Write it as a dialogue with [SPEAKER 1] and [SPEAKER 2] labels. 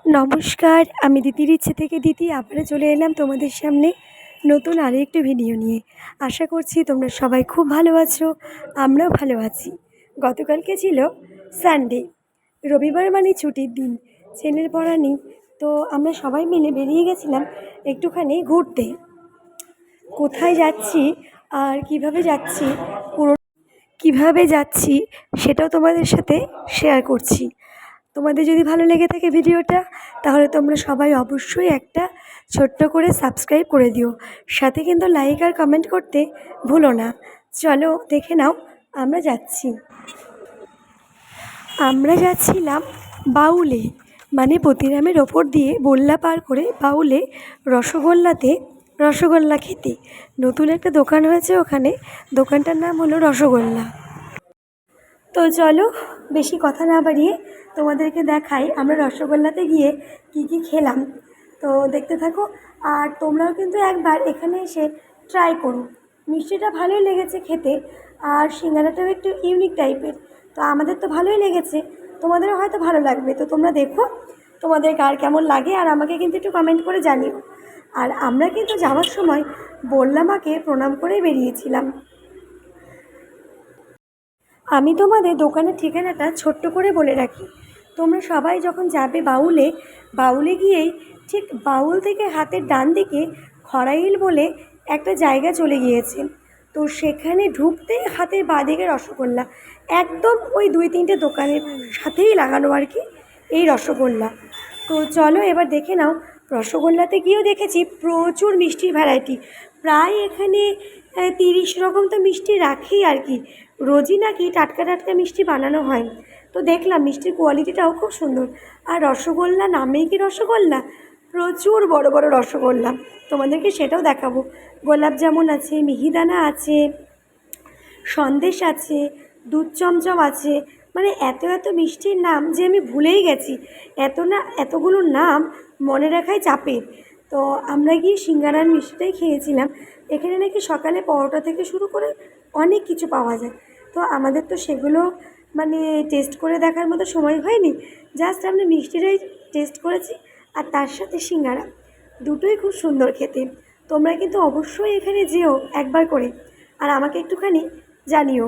[SPEAKER 1] নমস্কার, আমি দিদির ইচ্ছে থেকে দিদি আবারও চলে এলাম তোমাদের সামনে নতুন আরেকটি ভিডিও নিয়ে। আশা করছি তোমরা সবাই খুব ভালো আছো, আমরাও ভালো আছি। গতকালকে ছিল সানডে, রবিবার মানে ছুটির দিন, ছেলের পড়া নেই। তো আমরা সবাই মিলে বেরিয়ে গেছিলাম একটুখানি ঘুরতে। কোথায় যাচ্ছি আর কিভাবে যাচ্ছি সেটাও তোমাদের সাথে শেয়ার করছি। তোমাদের যদি ভালো লেগে থাকে ভিডিওটা, তাহলে তোমরা সবাই অবশ্যই একটা ছোট্ট করে সাবস্ক্রাইব করে দিও, সাথে কিন্তু লাইক আর কমেন্ট করতে ভুলো না। চলো দেখে নাও আমরা যাচ্ছিলাম বাউলে, মানে পতিরামের ওপর দিয়ে বল্লা পার করে বাউলে রসগোল্লা খেতে। নতুন একটা দোকান হয়েছে ওখানে, দোকানটার নাম হলো রসগোল্লা। তো চলো বেশি কথা না বাড়িয়ে তোমাদেরকে দেখাই আমরা রসগোল্লাতে গিয়ে কি খেলাম। তো দেখতে থাকো, আর তোমরাও কিন্তু একবার এখানে এসে ট্রাই করো। মিষ্টিটা ভালোই লেগেছে খেতে, আর সিঙ্গারাটাও একটু ইউনিক টাইপের। তো আমাদের তো ভালোই লেগেছে, তোমাদেরও হয়তো ভালো লাগবে। তো তোমরা দেখো তোমাদের কার কেমন লাগে, আর আমাকে কিন্তু একটু কমেন্ট করে জানিও। আর আমরা কিন্তু যাওয়ার সময় বললা মাকে প্রণাম করেই বেরিয়েছিলাম। আমি তোমাদের দোকানের ঠিকানাটা ছোট্ট করে বলে রাখি। তোমরা সবাই যখন যাবে বাউলে গিয়েই ঠিক বাউল থেকে হাতের ডান দিকে খরাইল বলে একটা জায়গা চলে গিয়েছে। তো সেখানে ঢুকতে হাতের বাঁদিকে রসগোল্লা, একদম ওই 2-3টে দোকানের সাথেই লাগানো আর কি এই রসগোল্লা। তো চলো এবার দেখে নাও। রসগোল্লাতে গিয়েও দেখেছি প্রচুর মিষ্টির ভ্যারাইটি, প্রায় এখানে 30 রকম তো মিষ্টি রাখেই আর কি। রোজই নাকি টাটকা টাটকা মিষ্টি বানানো হয়। তো দেখলাম মিষ্টির কোয়ালিটিটাও খুব সুন্দর। আর রসগোল্লা নামেই কি রসগোল্লা, প্রচুর বড় বড় রসগোল্লা, তোমাদেরকে সেটাও দেখাবো। গোলাপ জামুন আছে, মিহিদানা আছে, সন্দেশ আছে, দুধ চমচম আছে, মানে এত মিষ্টির নাম যে আমি ভুলেই গেছি। এতগুলো নাম মনে রাখাই চাপের। তো আমরা গিয়ে সিঙ্গারার মিষ্টিটাই খেয়েছিলাম। এখানে নাকি সকালে পরোটা থেকে শুরু করে অনেক কিছু পাওয়া যায়। তো আমাদের তো সেগুলো মানে টেস্ট করে দেখার মতো সময় হয়নি, জাস্ট আমরা মিষ্টিটাই টেস্ট করেছি, আর তার সাথে সিঙ্গারা, দুটোই খুব সুন্দর খেতে। তোমরা কিন্তু অবশ্যই এখানে যেও একবার করে, আর আমাকে একটুখানি জানিও।